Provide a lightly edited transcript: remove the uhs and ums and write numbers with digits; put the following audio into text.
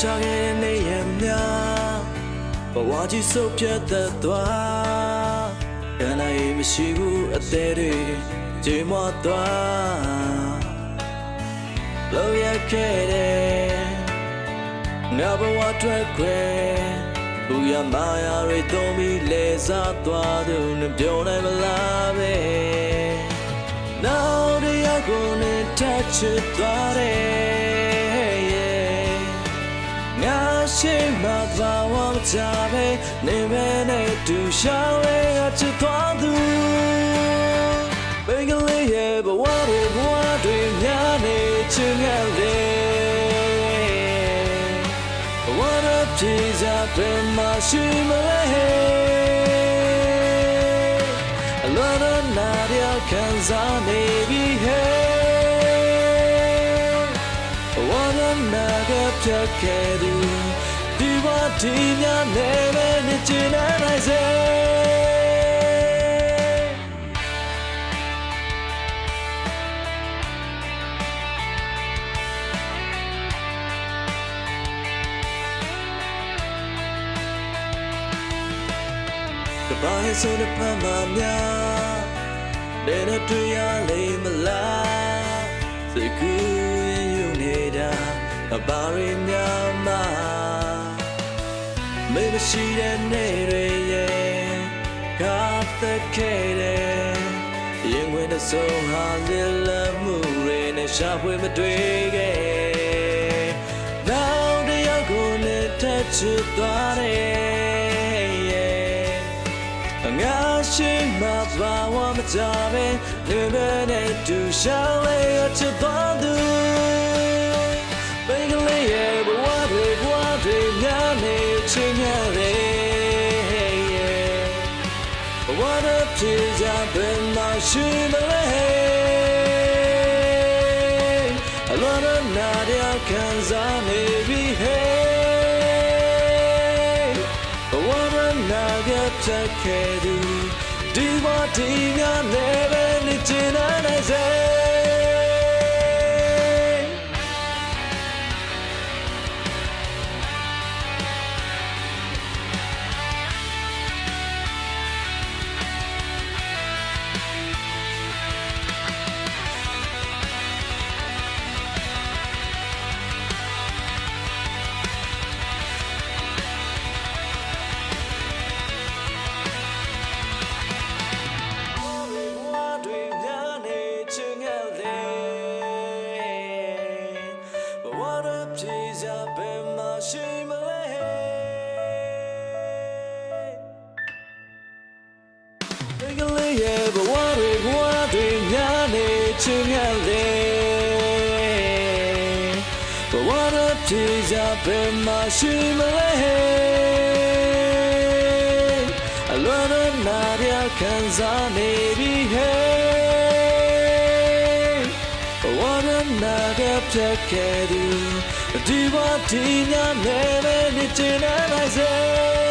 ခဲ့တဲ့နေရမြဘဝကြီးစုပ်ပြတ်သက်သွားရနိုင်မရှိဘူးအသေးတွေကြေမွားသွားလောက်ရခဲ့တဲ့ငါဘဝထွက်ခွဲဘူရမာယာတွေသုံးပြီးလဲစားသွားသူနဲ့ပြောနိုင်မလားပဲနောက်တရားကိုနဲ့ထပ်ချစ်သွားတယ်ငါရှိမှဘာဝမချပဲနေမနဲ့တူရှောင်းရချစ်သွားသူဘယ်ကလေးရဲ့ဘဝတွေများနေချင်ရတယ်ပြေစားပဲမရှိမလဲအလောရနာရခံစားနေပြီဟဲ့ဝါရနာကပြတ်ခဲ့သူဒီဝတီများနဲ့ပဲနေချင်နိုင်စေဘာဟဲ့ဆိုတဲ့ဖမ်းမများတဲ့နဲ့တွေ့ရလိမ့်မလားစိတ်ကူးရင်ယူနေတာဘာတွေများမှမေးမရှိတဲ့နေ့တွေရဲ့ကားသက်ခဲ့တဲ့ရင်ဝင်တဲ့ဆုံးဟာလည်လမှုတွေနဲ့ရှာဖွေမတွေ့ခဲ့နောက်တယောက်ကိုလည်းထပ်ချစ်သွားတယ်ငါရှိမှဘာဝမကြပဲနေမနဲ့တူရှောင်းလေးချစ်သွားသူဘယ်ကလေးရဲ့ဘဝတွေများနေချင်ရတယ်ဘဝတွေပြေကြပဲမရှိမလဲအလောရနာရခံစားနေပြီဟဲ့ဖြတ်ခဲ့သူဒီဝတီများနဲ့ပဲနေချင်နိုင်စေရှိမလဲဒီကလေးရဲ့ဘဝတွေများနေချင်ရတယ်ဘဝတွေပြေကြပဲမရှိမလဲအလွန်နာရခံစားနေပြီဟဲ့ဘဝတွေနာကပြတ်ခဲ့သူဒီဝတီများနဲ့ပဲနေချင်နိုင်စေ